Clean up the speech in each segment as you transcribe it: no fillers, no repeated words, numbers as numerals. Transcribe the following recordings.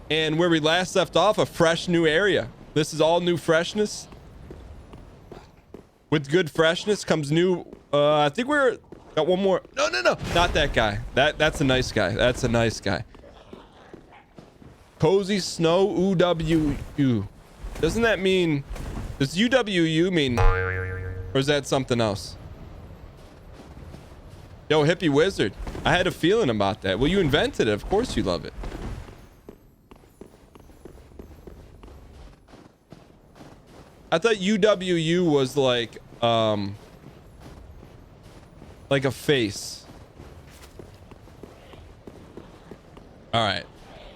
And where we last left off, a fresh new area. This is all new freshness. With good freshness comes new. I think we're got one more. No, not that guy. That's a nice guy. That's a nice guy. Cozy Snow UWU. Doesn't that mean? Does UWU mean? Or is that something else? Yo, hippie wizard. I had a feeling about that. Well, you invented it. Of course you love it. I thought UWU was like a face. All right.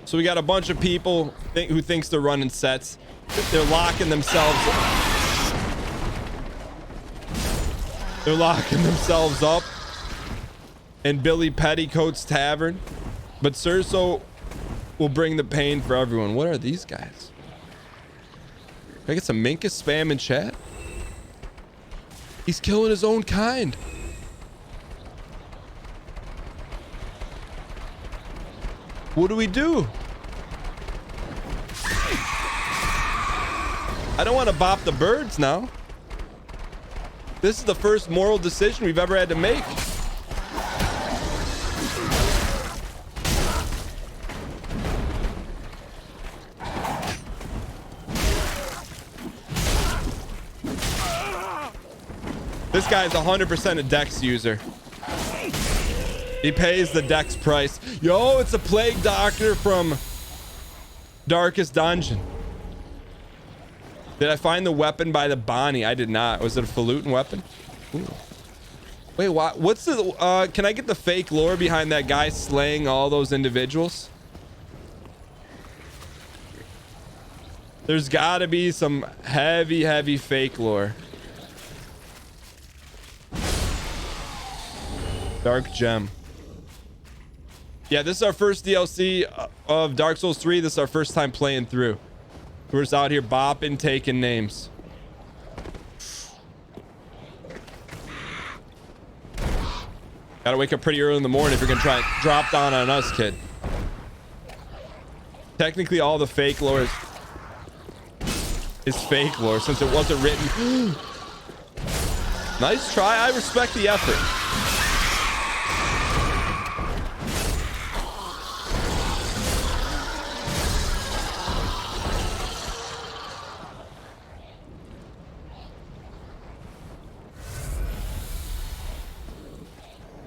So we got a bunch of people who thinks they're running sets. They're locking themselves. They're locking themselves up in Billy Petticoat's tavern. But Cerso will bring the pain for everyone. What are these guys? Can I get some Minkus spam in chat? He's killing his own kind. What do we do? I don't want to bop the birds now. This is the first moral decision we've ever had to make. This guy's 100% a Dex user. He pays the Dex price. Yo, it's a plague doctor from Darkest Dungeon. Did I find the weapon by the Bonnie? I did not. Was it a falutin weapon? Ooh. Wait, what? What's the? Can I get the fake lore behind that guy slaying all those individuals? There's got to be some heavy fake lore. Dark Gem. Yeah, this is our first DLC of Dark Souls 3. This is our first time playing through. We're just out here bopping, taking names. Gotta wake up pretty early in the morning if you're gonna try and drop down on us, kid. Technically, all the fake lore is fake lore since it wasn't written. Nice try. I respect the effort.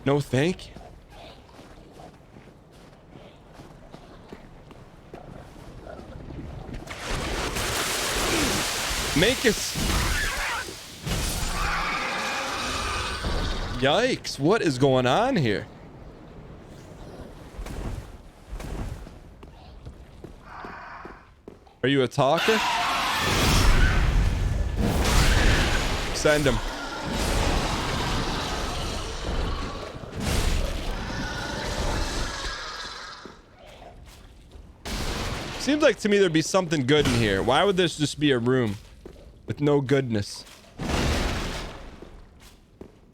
No, thank you. Make us. Yikes, what is going on here? Are you a talker? Send him. Seems like to me there'd be something good in here. Why would this just be a room with no goodness?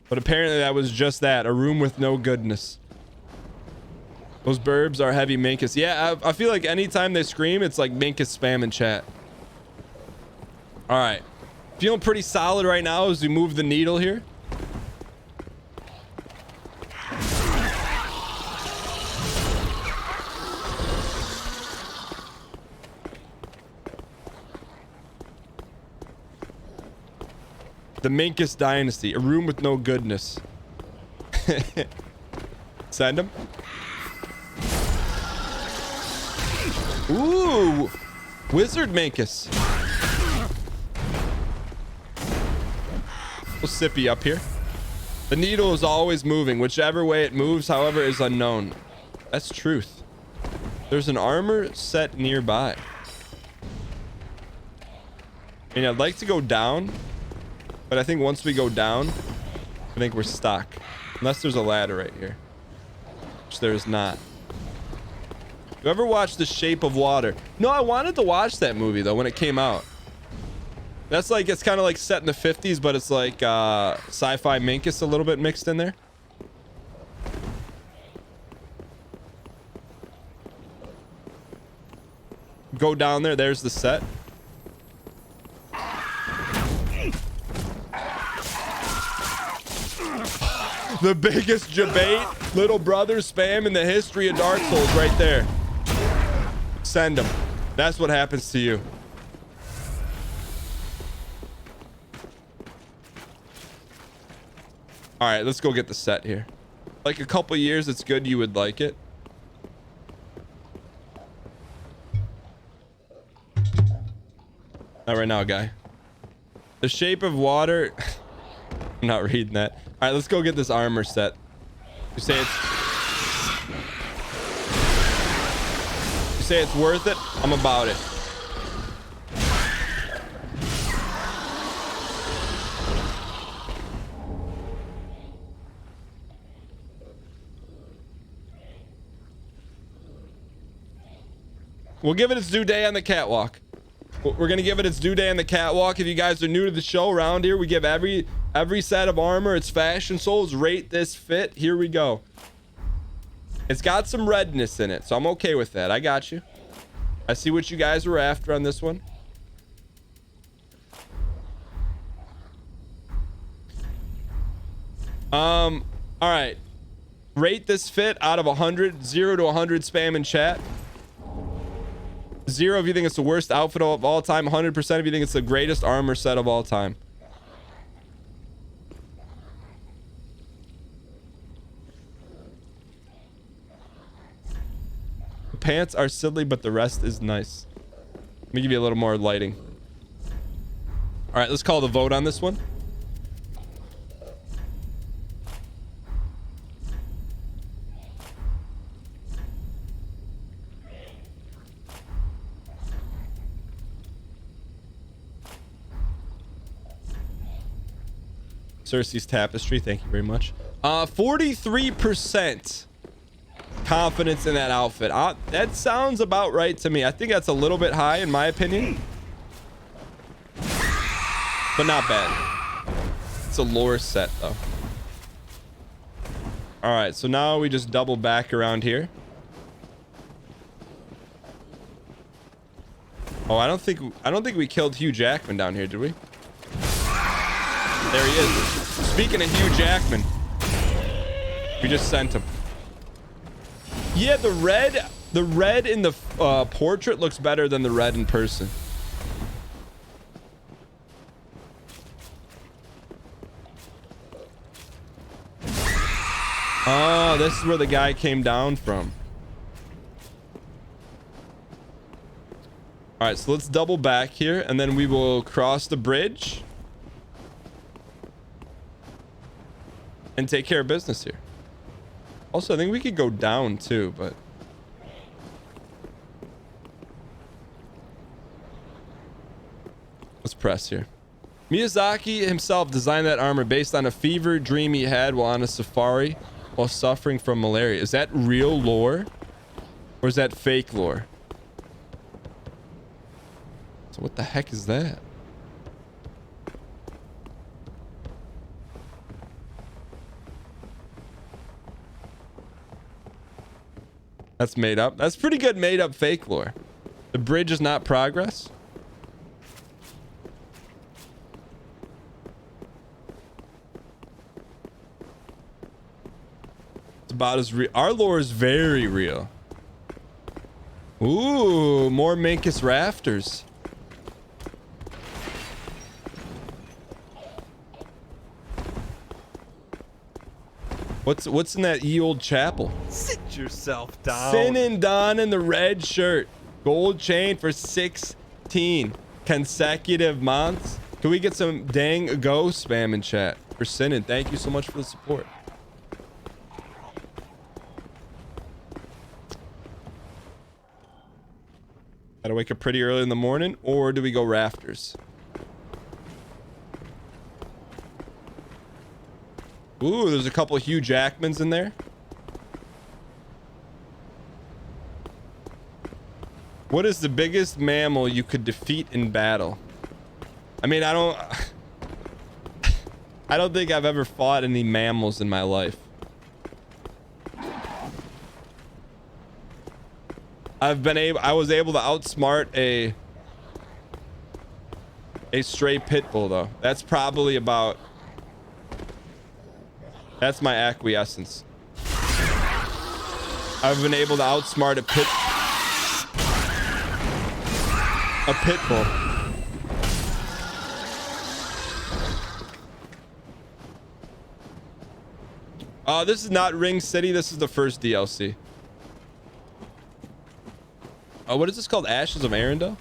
But apparently that was just that, a room with no goodness. Those burbs are heavy Minkus. Yeah, I feel like anytime they scream, it's like Minkus spam in chat. All right. Feeling pretty solid right now as we move the needle here. The Minkus Dynasty, a room with no goodness. Send him. Ooh, Wizard Minkus. We'll sippy up here. The needle is always moving. Whichever way it moves, however, is unknown. That's truth. There's an armor set nearby. I mean, I'd like to go down. But I think once we go down, I think we're stuck. Unless there's a ladder right here. Which there is not. You ever watched The Shape of Water? No, I wanted to watch that movie, though, when it came out. That's like, it's kind of like set in the 50s, but it's like sci-fi Minkus a little bit mixed in there. Go down there. There's the set. The biggest debate, little brother spam in the history of Dark Souls right there. Send them. That's what happens to you. All right, let's go get the set here. Like a couple years, it's good. You would like it. Not right now, guy. The shape of water. I'm not reading that. All right, let's go get this armor set. You say it's worth it? I'm about it. We'll give it its due day on the catwalk. We're gonna give it its due day on the catwalk. If you guys are new to the show around here, we give every set of armor its fashion souls. Rate this fit. Here we go. It's got some redness in it, so I'm okay with that. I got you. I see what you guys were after on this one. All right. Rate this fit out of 100. 0 to 100 spam in chat. 0 if you think it's the worst outfit of all time. 100% if you think it's the greatest armor set of all time. The pants are silly, but the rest is nice. Let me give you a little more lighting. All right, let's call the vote on this one. Cersei's tapestry, thank you very much. 43% confidence in that outfit. That sounds about right to me. I think that's a little bit high in my opinion, but not bad. It's a lore set though. All right, so now we just double back around here. Oh, I don't think we killed Hugh Jackman down here, did we? There he is. Speaking of Hugh Jackman, we just sent him. Yeah, the red in the portrait looks better than the red in person. Oh, this is where the guy came down from. All right, so let's double back here, and then we will cross the bridge and take care of business here. Also, I think we could go down too, but let's press here. Miyazaki himself designed that armor based on a fever dream he had while on a safari while suffering from malaria. Is that real lore or is that fake lore? So what the heck is that? That's made up. That's pretty good made up fake lore. The bridge is not progress. It's about as real. Our lore is very real. Ooh, more Minkus rafters. What's in that ye old chapel? Sit yourself down. Sin and Don in the red shirt. Gold chain for 16 consecutive months. Can we get some dang go spam in chat for Sin? Thank you so much for the support. Gotta wake up pretty early in the morning, or do we go rafters? Ooh, there's a couple of Hugh Jackmans in there. What is the biggest mammal you could defeat in battle? I mean, I don't think I've ever fought any mammals in my life. I was able to outsmart a stray pit bull though. That's probably about, that's my acquiescence. I've been able to outsmart a pit bull. This is not Ring City. This is the first DLC. What is this called? Ashes of Ariandel?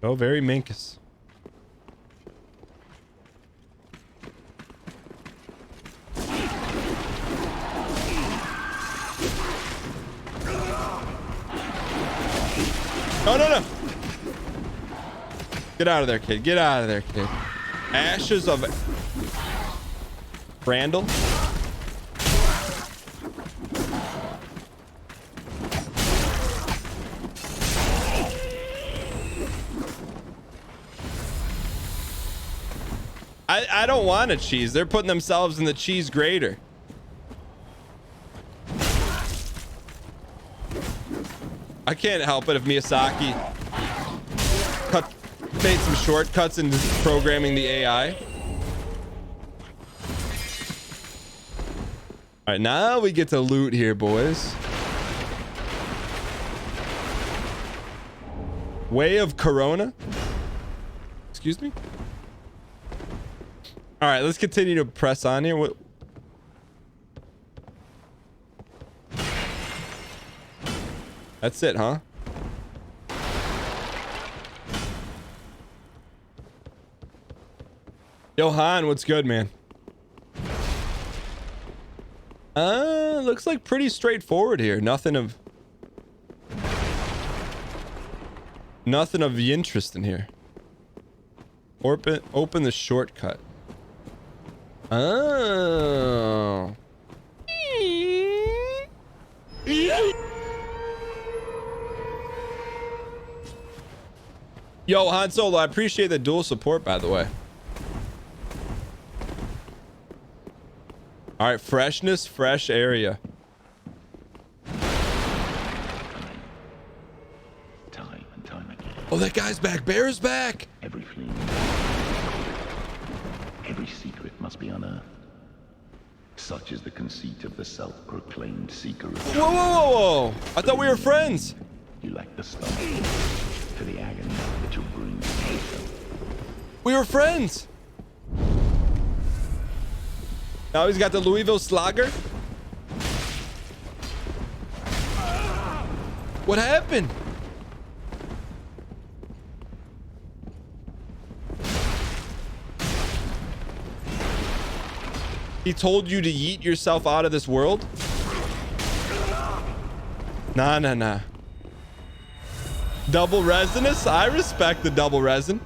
Oh, very Minkus. No. Get out of there, kid. Get out of there, kid. Ashes of Randall. I don't want a cheese. They're putting themselves in the cheese grater. I can't help it if Miyazaki made some shortcuts in programming the AI. All right, now we get to loot here, boys. Way of Corona. Excuse me? All right, let's continue to press on here. What? That's it, huh? Yo, Han, what's good, man? Looks like pretty straightforward here. Nothing of interest in here. Open the shortcut. Oh. Yo, Han Solo, I appreciate the dual support, by the way. All right, freshness, fresh area. Time and time again. Oh, that guy's back. Bear's back. Every flea, every secret must be unearthed. Such is the conceit of the self-proclaimed seeker of Whoa, whoa, whoa, whoa. I thought we were friends. You lack the stomach for the agony that you'll bring to yourself. We were friends. Now he's got the Louisville Slugger. What happened? He told you to yeet yourself out of this world? Nah. Double Resinous? I respect the double resin.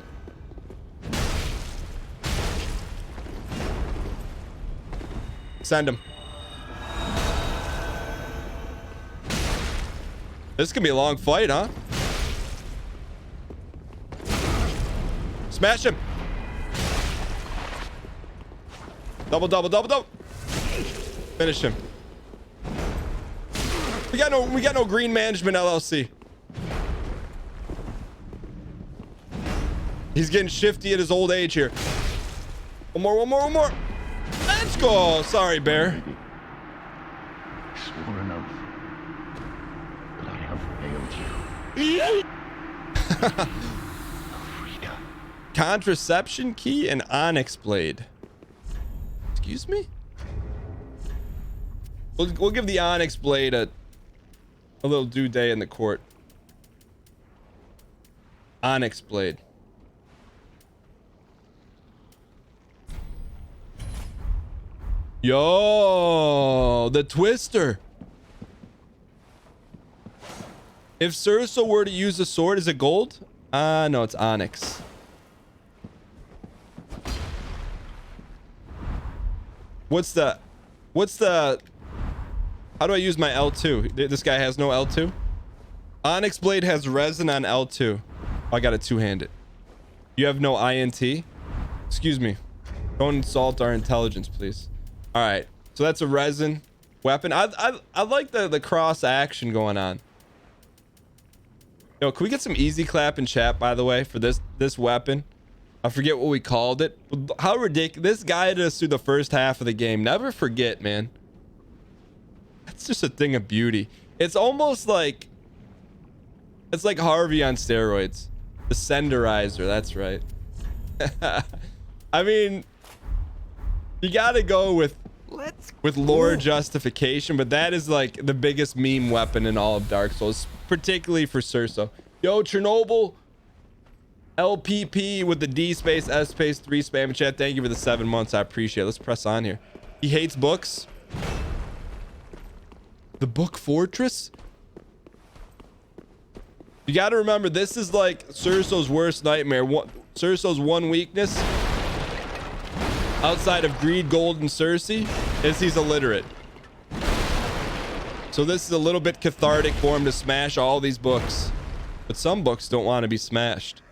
Send him. This could be a long fight, huh? Smash him. Double. Finish him. We got no Green Management LLC. He's getting shifty at his old age here. One more. Let's go. Sorry, Bear. I swore an oath, but I have failed you. Frida. Contraception key and onyx blade. Excuse me? We'll give the onyx blade a little due day in the court. Onyx blade. Yo, the twister. If Cerso were to use the sword, is it gold? No, it's onyx. What's the how do I use my L2? This guy has no L2. Onyx blade has resin on L2. Oh, I got it two-handed. You have no INT? Excuse me. Don't insult our intelligence, please. All right. So that's a resin weapon. I like the cross action going on. Yo, can we get some easy clap in chat, by the way, for this weapon? I forget what we called it. How ridiculous. This guided us through the first half of the game. Never forget, man. That's just a thing of beauty. It's almost like... It's like Harvey on steroids. The Senderizer, that's right. I mean... You gotta go with lore justification, but that is like the biggest meme weapon in all of Dark Souls, particularly for Cerso. Yo, Chernobyl LPP with the D space S space 3 spam in chat. Thank you for the 7 months. I appreciate it. Let's press on here. He hates books. The Book Fortress? You got to remember, this is like Cerso's worst nightmare. Cerso's one weakness, outside of greed, gold, and Cersei, is he's illiterate. So this is a little bit cathartic for him to smash all these books. But some books don't want to be smashed.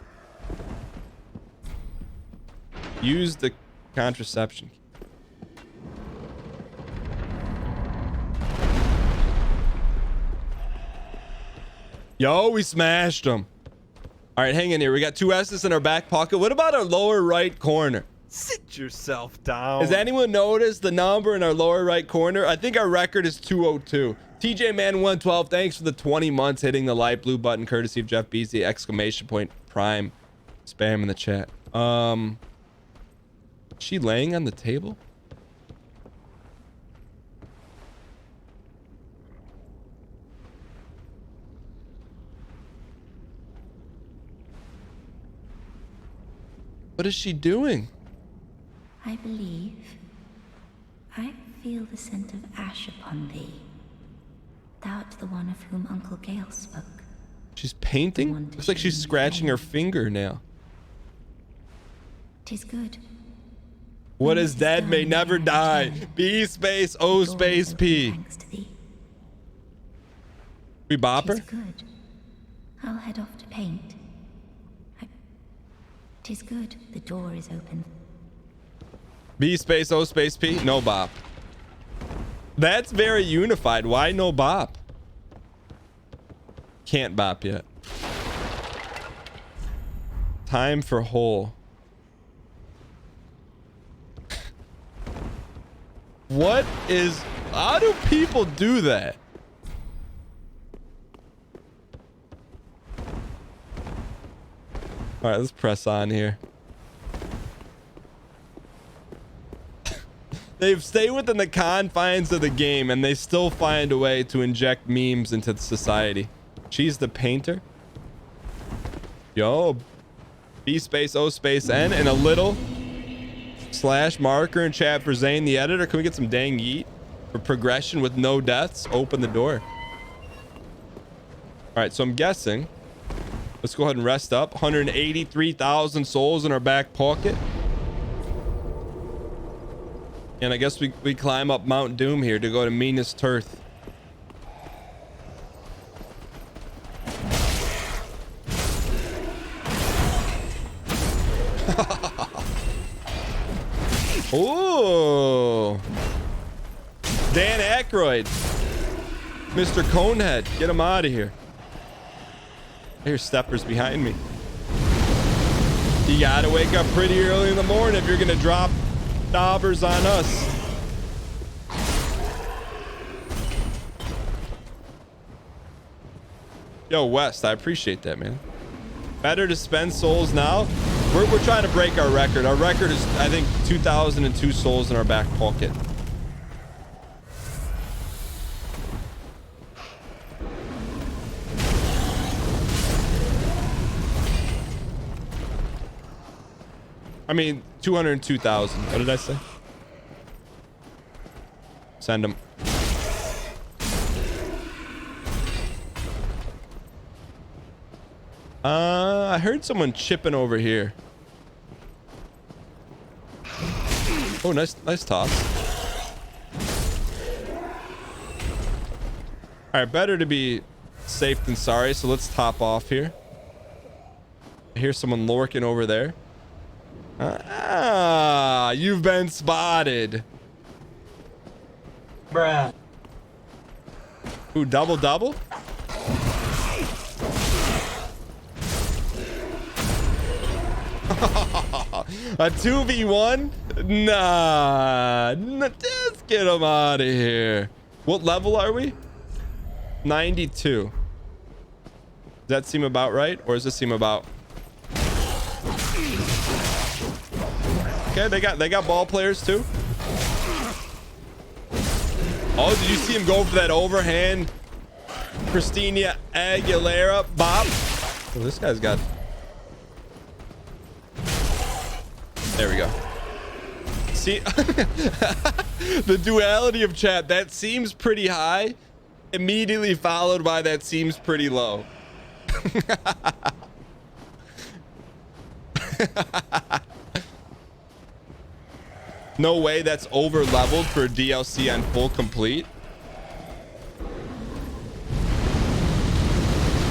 Use the contraception. Yo, we smashed them. All right, hang in here. We got 2 S's in our back pocket. What about our lower right corner? Sit yourself down. Has anyone noticed the number in our lower right corner? I think our record is 202. TJ Man 112, thanks for the 20 months hitting the light blue button courtesy of Jeff Beasley, exclamation point prime spam in the chat. Is she laying on the table? What is she doing? I believe I feel the scent of ash upon thee. Thou art the one of whom Uncle Gale spoke. She's painting? Looks like she's scratching her fingernail. 'Tis good. What is dead may never die. B space O space P. Thanks to thee. We bop her? 'Tis good. I'll head off to paint. 'Tis good. The door is open. B space O space P. No bop. That's very unified. Why no bop? Can't bop yet. Time for hole. What is... How do people do that? All right, let's press on here. They've stayed within the confines of the game and they still find a way to inject memes into society. She's the painter. Yo, B space O space N and a little slash marker in chat for Zane the editor. Can we get some dang yeet for progression with no deaths? Open the door. All right, so I'm guessing. Let's go ahead and rest up. 183,000 souls in our back pocket. And I guess we climb up Mount Doom here to go to Minas Tirith. Ooh. Dan Aykroyd. Mr. Conehead. Get him out of here. I hear steppers behind me. You gotta wake up pretty early in the morning if you're gonna drop daubers on us. Yo, West, I appreciate that, man. Better to spend souls now. We're trying to break our record. Our record is, I think, 2,002 souls in our back pocket. I mean, 202,000. What did I say? Send them. I heard someone chipping over here. Oh, nice toss. All right, better to be safe than sorry. So let's top off here. I hear someone lurking over there. Ah, you've been spotted. Bruh. Ooh, double double. A 2v1? Nah. Let's get him out of here. What level are we? 92. Does that seem about right? Or does this seem about... Okay, they got ball players too. Oh, did you see him go for that overhand Christina Aguilera bop? Oh, this guy's got... There we go. See, the duality of chat, that seems pretty high, immediately followed by that seems pretty low. No way that's over leveled for DLC on full complete.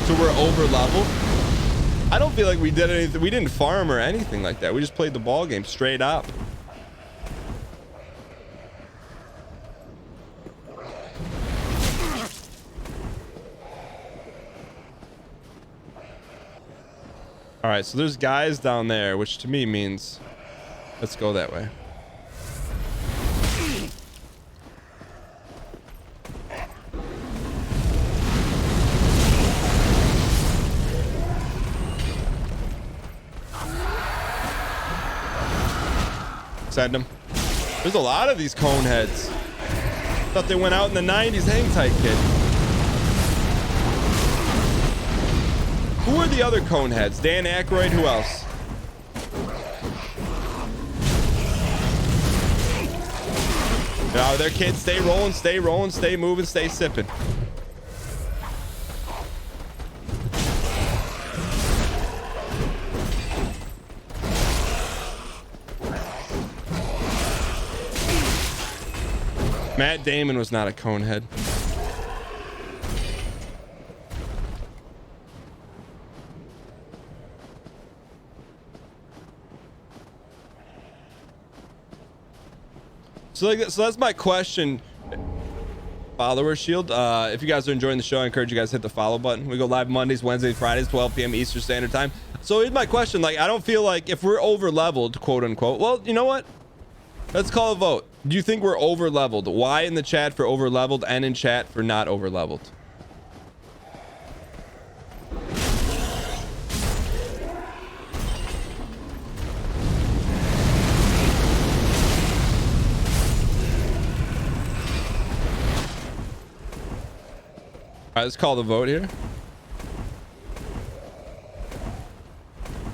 So we're over leveled. I don't feel like we did anything. We didn't farm or anything like that. We just played the ball game straight up. All right, so there's guys down there, which to me means let's go that way. Send them. There's a lot of these cone heads. Thought they went out in the 90s. Hang tight, kid. Who are the other cone heads? Dan Aykroyd. Who else? No, they're kids. Stay rolling, stay moving, stay sipping. Matt Damon was not a cone head. So that's my question. Follower shield. If you guys are enjoying the show, I encourage you guys to hit the follow button. We go live Mondays, Wednesdays, Fridays, 12 p.m. Eastern Standard Time. So here's my question. Like, I don't feel like if we're over leveled, quote unquote. Well, you know what? Let's call a vote. Do you think we're over leveled? Y in the chat for over leveled, N in chat for not over leveled. All right, let's call the vote here.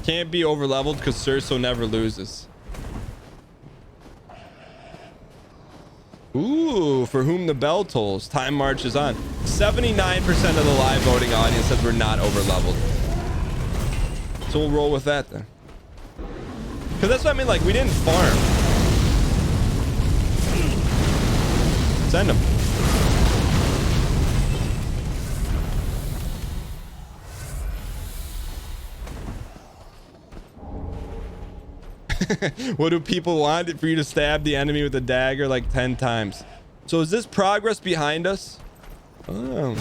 Can't be over leveled because Cerso never loses. Ooh, for whom the bell tolls. Time marches on. 79% of the live voting audience says we're not over leveled. So we'll roll with that then. Because that's what I mean. Like, we didn't farm. Send them. What do people want? For you to stab the enemy with a dagger like 10 times. So is this progress behind us? Oh.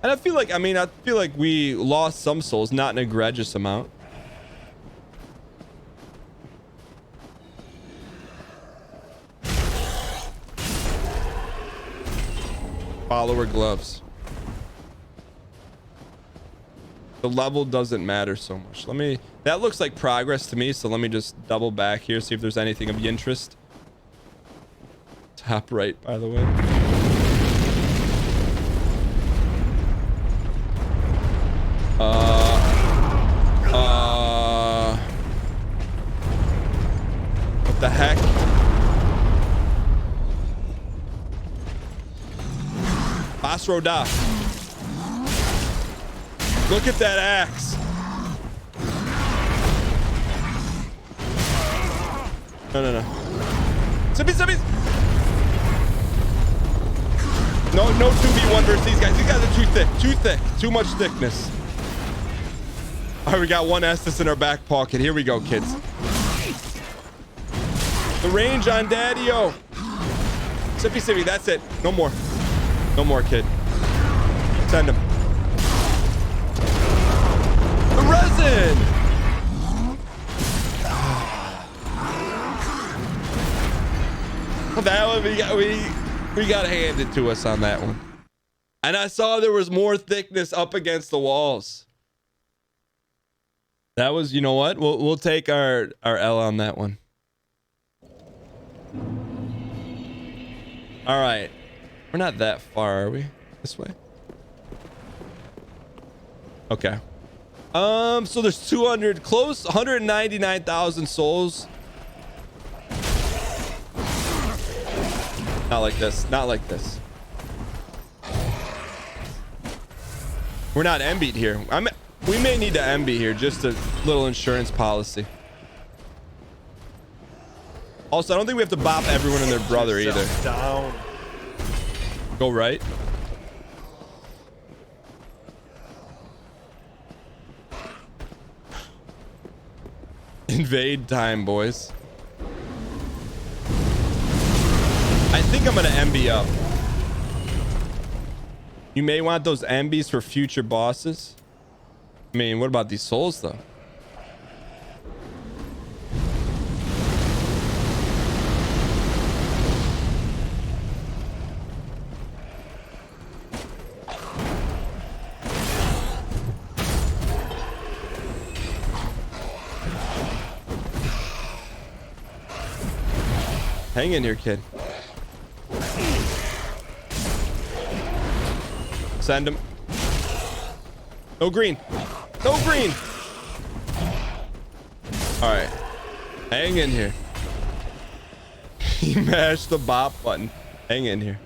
And I feel like we lost some souls, not an egregious amount. Follower gloves. The level doesn't matter so much. That looks like progress to me, so let me just double back here, see if there's anything of interest. Top right, by the way. What the heck? Basroda. Look at that axe. No. Zippies. No 2v1 versus these guys. These guys are too thick. Too thick. Too much thickness. All right, we got one Estus in our back pocket. Here we go, kids. The range on Daddy-O. Sippy, that's it. No more. No more, kid. Send him. The resin! That one we got handed to us on that one. And I saw there was more thickness up against the walls. That was, you know what? We'll take our L on that one. All right. We're not that far, are we? This way? Okay. So there's 200 close, 199,000 souls. Not like this. Not like this. We're not MB'd here. We may need to MB here. Just a little insurance policy. Also, I don't think we have to bop everyone and their brother either. Down. Go right. Invade time, boys. I think I'm gonna MB up. You may want those MBs for future bosses. I mean, what about these souls though? Hang in here, kid. Send him. No green. No green. All right. Hang in here. He mashed the bop button. Hang in here.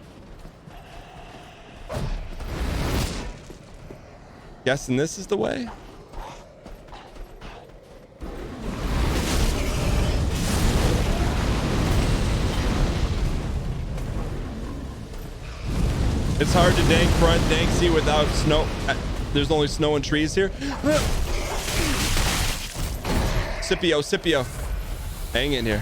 Guessing this is the way? It's hard to dank front, dank see without snow. There's only snow and trees here. Scipio. Hang in here.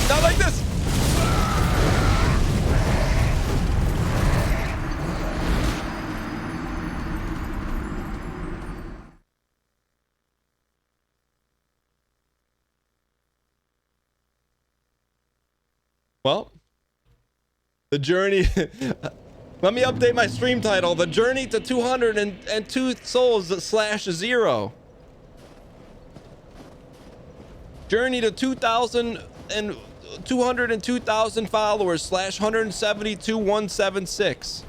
Not like this. Well, the journey. Let me update my stream title. The journey to 202 souls /0. Journey to 202,000 followers /172,176.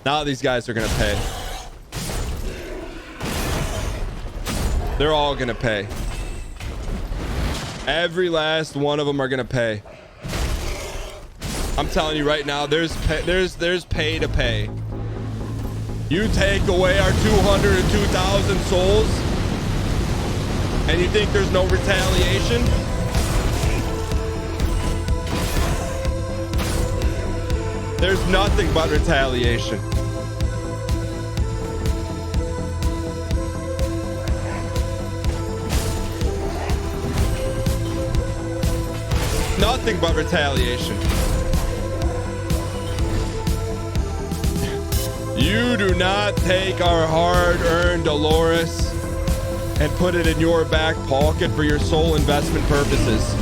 Now these guys are gonna pay. They're all gonna pay. Every last one of them are gonna pay. I'm telling you right now, there's pay to pay. You take away our 202,000 souls, and you think there's no retaliation? There's nothing but retaliation. Nothing but retaliation. You do not take our hard-earned Dolores and put it in your back pocket for your sole investment purposes.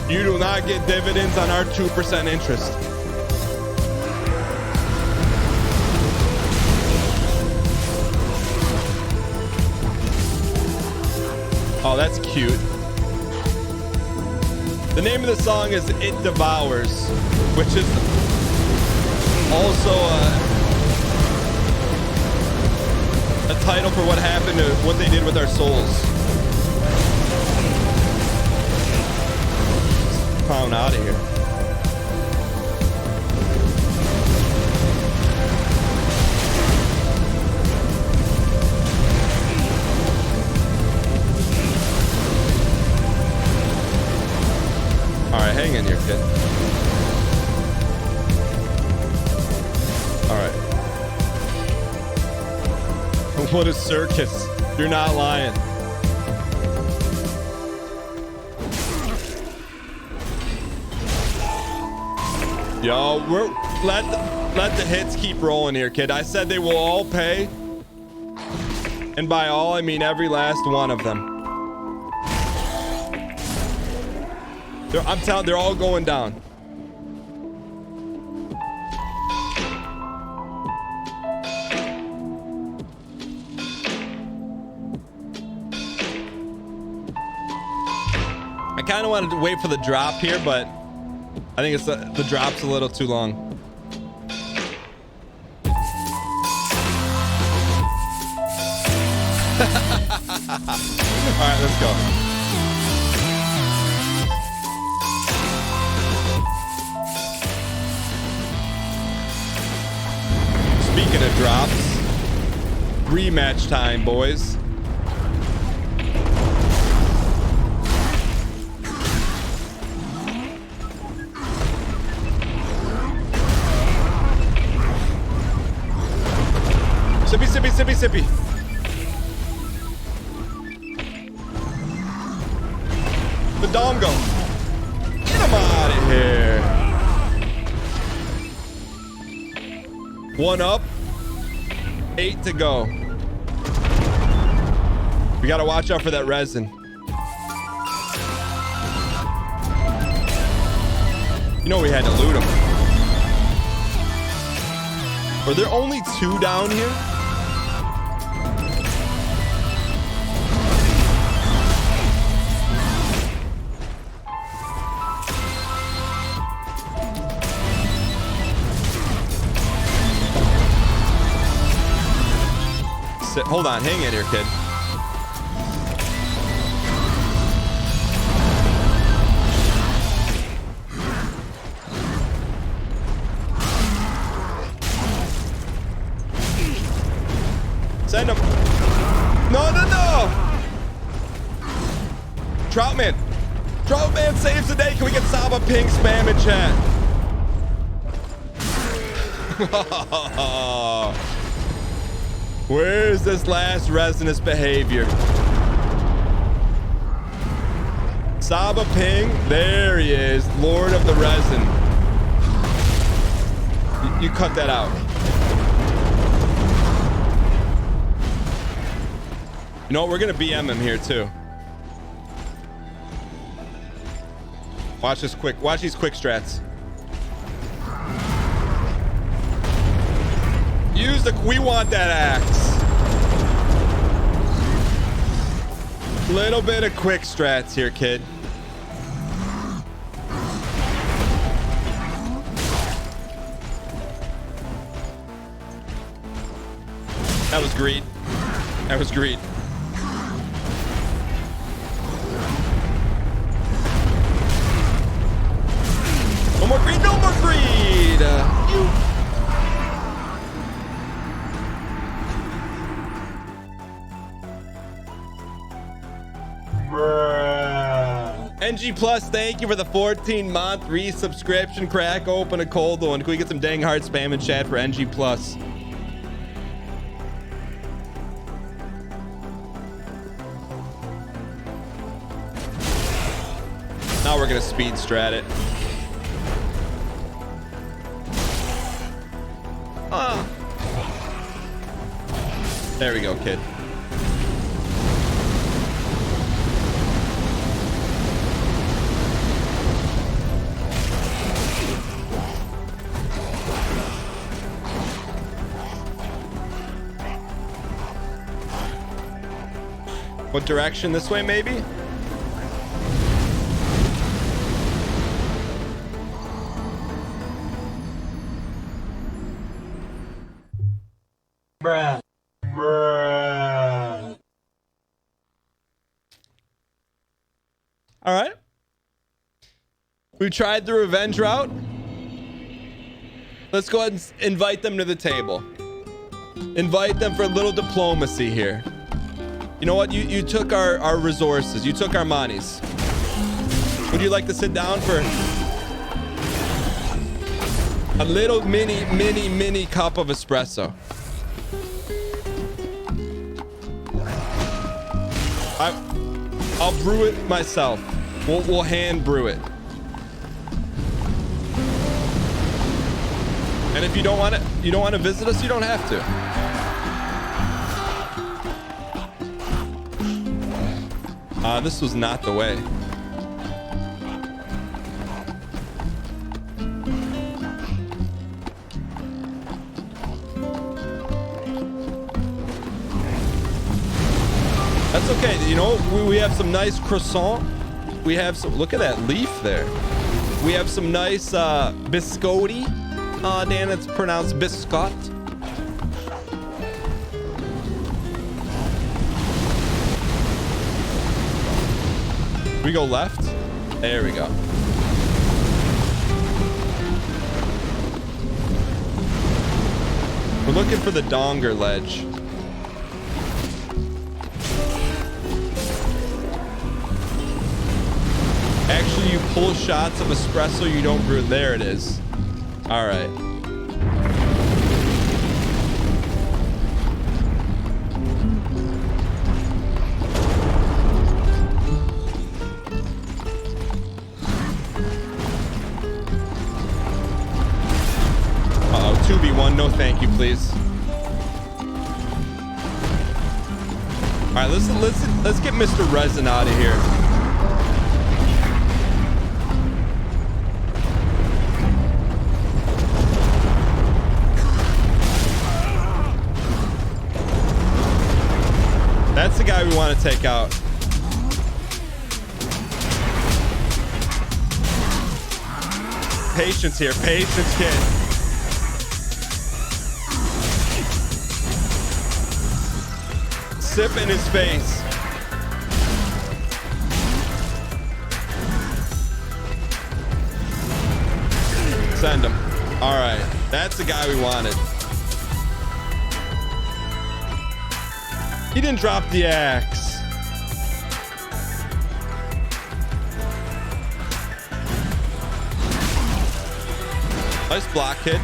You do not get dividends on our 2% interest. Oh, that's cute. The name of the song is It Devours, which is also a title for what happened to what they did with our souls. Clown out of here. What a circus. You're not lying. Yo, let the hits keep rolling here, kid. I said they will all pay. And by all, I mean every last one of them. I'm telling, they're all going down. I kind of wanted to wait for the drop here, but I think it's the drop's a little too long. All right, let's go. Speaking of drops, rematch time, boys. Sippy, sippy, sippy, sippy. The dongo. Get him out of here. One up. 8 to go. We gotta watch out for that resin. You know we had to loot him. Are there only 2 down here? Hold on, hang in here, kid. Send him. No, no, no. Troutman. Troutman saves the day. Can we get Saba ping spam in chat? Where's this last Resinous behavior? Saba ping. There he is. Lord of the resin. You cut that out. You know what? We're going to BM him here too. Watch this quick. Watch these quick strats. Use the... We want that axe. Little bit of quick strats here, kid. That was greed. That was greed. No more greed. No more greed. NG Plus, thank you for the 14-month resubscription. Crack open a cold one. Can we get some dang hard spam in chat for NG Plus? Now we're gonna speed strat it. There we go, kid. What direction? This way, maybe? Bruh. Bruh. All right. We tried the revenge route. Let's go ahead and invite them to the table. Invite them for a little diplomacy here. You know what? You took our resources. You took our monies. Would you like to sit down for a little mini cup of espresso? I'll brew it myself. We'll hand brew it. And if you don't want to visit us, you don't have to. This was not the way. That's okay. You know, we have some nice croissant. We have some, look at that leaf there. We have some nice biscotti. Dan, it's pronounced biscuit. We go left. There we go. We're looking for the Donger ledge. Actually, you pull shots of espresso, you don't brew. There it is. All right. Uh-oh, 2v1. No thank you, please. All right, let's get Mr. Resin out of here. That's the guy we want to take out. Patience here. Patience, kid. Sip in his face. Send him. All right. That's the guy we wanted. He didn't drop the axe. Nice block, kid.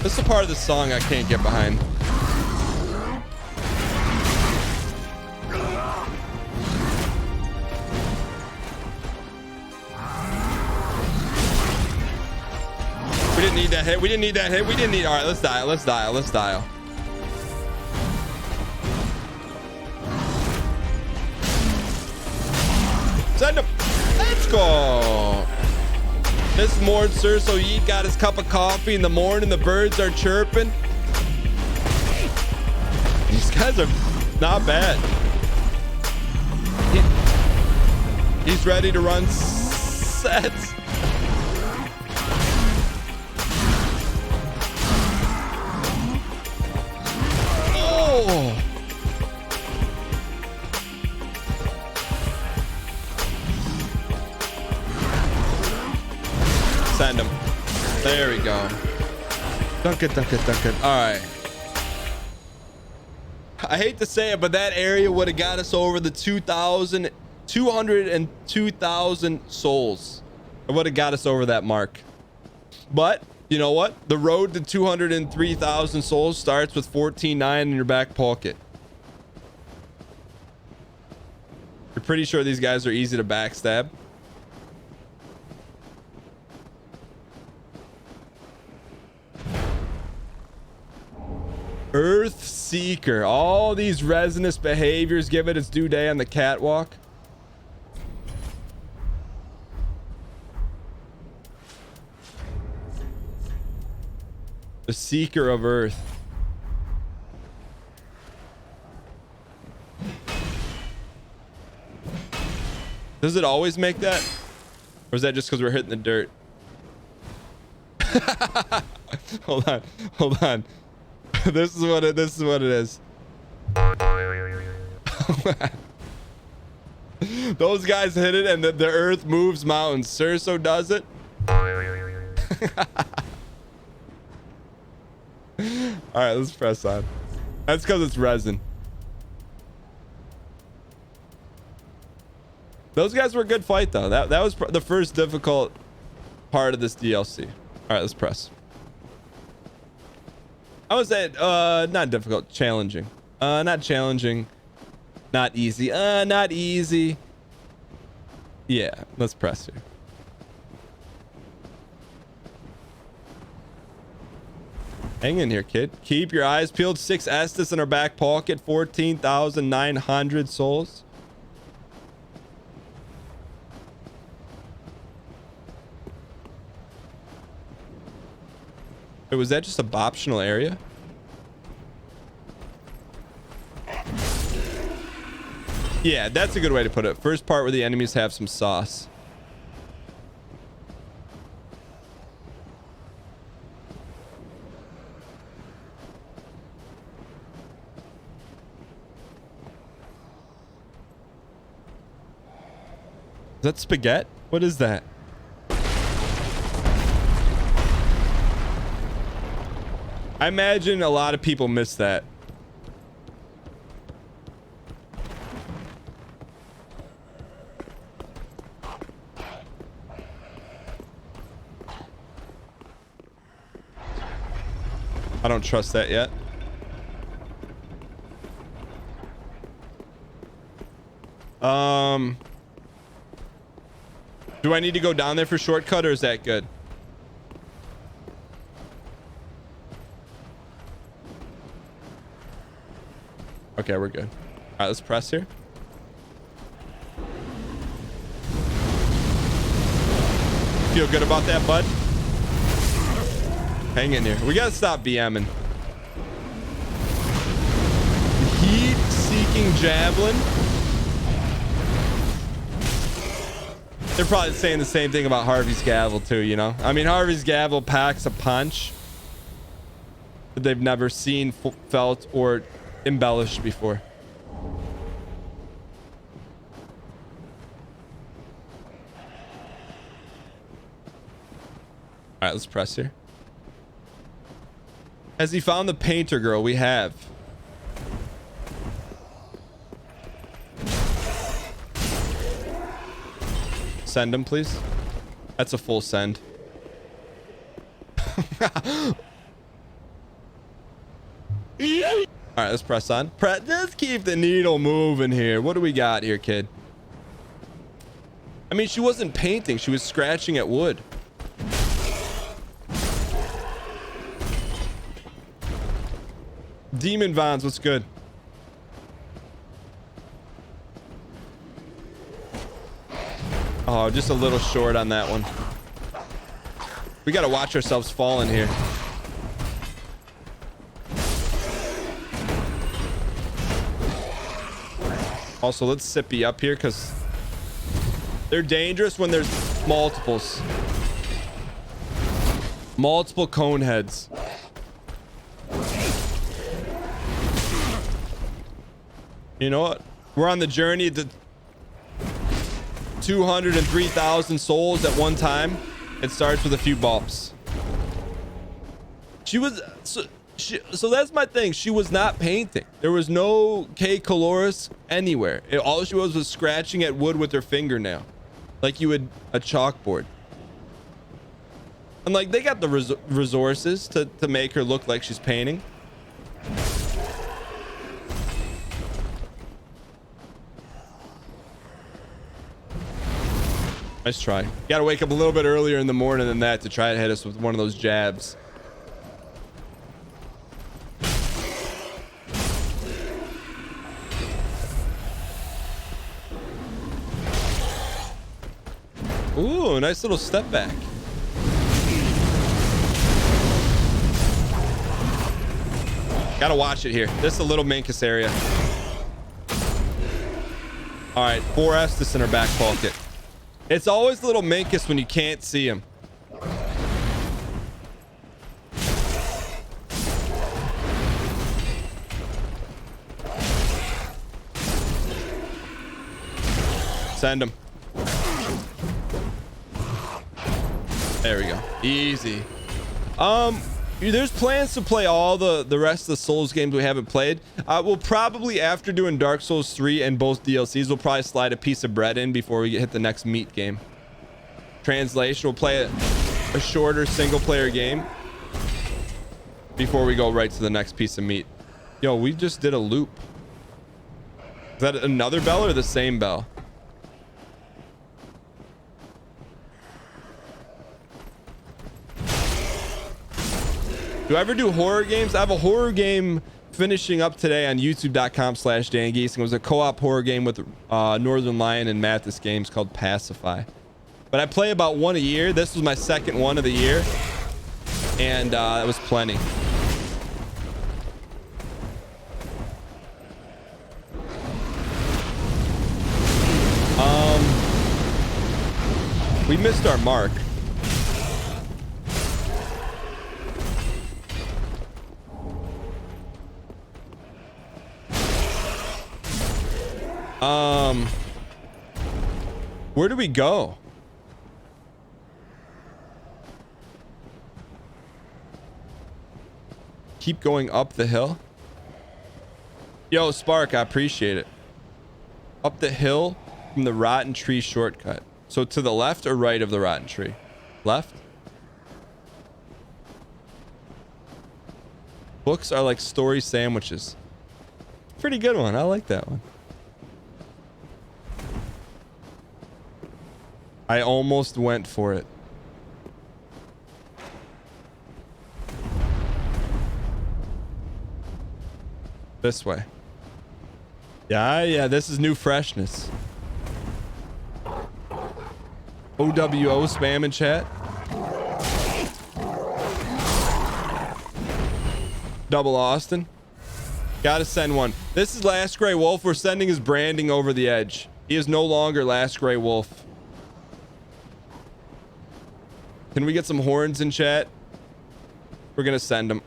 This is a part of the song I can't get behind. We didn't need that hit. We didn't need that hit. We didn't need. All right, let's dial. Let's dial. Let's dial. Send him. Let's go. This morning, Cerso Yeet got his cup of coffee in the morning. The birds are chirping. These guys are not bad. He's ready to run sets. Oh. Send him. There we go. Dunk it, dunk it, dunk it. All right. I hate to say it, but that area would have got us over the 202,000 souls. It would have got us over that mark. But you know what? The road to 203,000 souls starts with 14.9 in your back pocket. You're pretty sure these guys are easy to backstab. Earth Seeker. All these resinous behaviors. Give it its due day on the catwalk. The Seeker of Earth. Does it always make that? Or is that just because we're hitting the dirt? Hold on. Hold on. This is what it is. Those guys hit it and the earth moves mountains. Cerso does it. All right, let's press on. That's because it's resin. Those guys were a good fight though. That was the first difficult part of this DLC. All right, let's press. I was at not difficult, challenging. Not challenging, not easy. Not easy. Yeah, let's press here. Hang in here, kid. Keep your eyes peeled. 6 Estus in our back pocket. 14,900 souls. Wait, was that just a optional area? Yeah, that's a good way to put it. First part where the enemies have some sauce. Is that spaghetti? What is that? I imagine a lot of people miss that. I don't trust that yet. Do I need to go down there for shortcut, or is that good? Okay, we're good. All right, let's press here. Feel good about that, bud? Hang in here. We gotta stop BMing. Heat-seeking javelin. They're probably saying the same thing about Harvey's gavel too, you know? I mean, Harvey's gavel packs a punch that they've never seen, felt, or embellished before. All right, let's press here. Has he found the painter girl? We have. Send him, please. That's a full send. All right, let's press on. Just keep the needle moving here. What do we got here, kid? I mean, she wasn't painting. She was scratching at wood. Demon Vons, what's good? Oh, just a little short on that one. We got to watch ourselves falling here. Also, let's sippy up here because they're dangerous when there's multiples. Multiple cone heads. You know what? We're on the journey to 203,000 souls at one time. It starts with a few bumps. She was so that's my thing. She was not painting. There was no K Caloris anywhere. All she was scratching at wood with her fingernail, like you would a chalkboard. And like they got the resources to make her look like she's painting. Nice try. You gotta wake up a little bit earlier in the morning than that to try to hit us with one of those jabs. Ooh, nice little step back. Gotta watch it here. This is a little Minkus area. All right, 4 Estus in her back pocket. It's always a little Minkus when you can't see him. Send him. There we go. Easy. There's plans to play all the rest of the Souls games we haven't played. We'll probably, after doing Dark Souls 3 and both DLCs, we'll probably slide a piece of bread in before we hit the next meat game. Translation, we'll play a shorter single player game. before we go right to the next piece of meat. Yo, we just did a loop. Is that another bell or the same bell? Do I ever do horror games? I have a horror game finishing up today on youtube.com/dangeese. It was a co-op horror game with Northern Lion and Mathis Games called Pacify. But I play about one a year. This was my second one of the year. And it was plenty. We missed our mark. Where do we go? Keep going up the hill. Yo, Spark, I appreciate it. Up the hill from the rotten tree shortcut. So to the left or right of the rotten tree? Left? Books are like story sandwiches. Pretty good one. I like that one. I almost went for it. This way. Yeah, this is new freshness. OWO spam in chat. Double Austin. Gotta send one. This is Last Grey Wolf. We're sending his branding over the edge. He is no longer Last Grey Wolf. Can we get some horns in chat? We're gonna send them.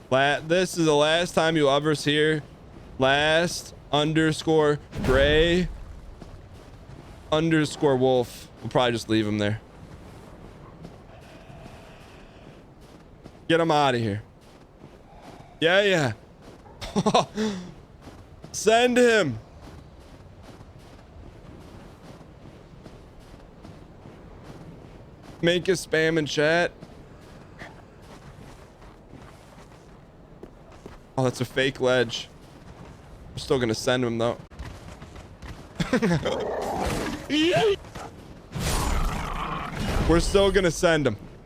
This is the last time you ever see here. Last _ Grey _ Wolf. We'll probably just leave him there. Get him out of here. Yeah. Send him. Make a spam in chat. Oh, that's a fake ledge. We're still gonna send him though. We're still gonna send him.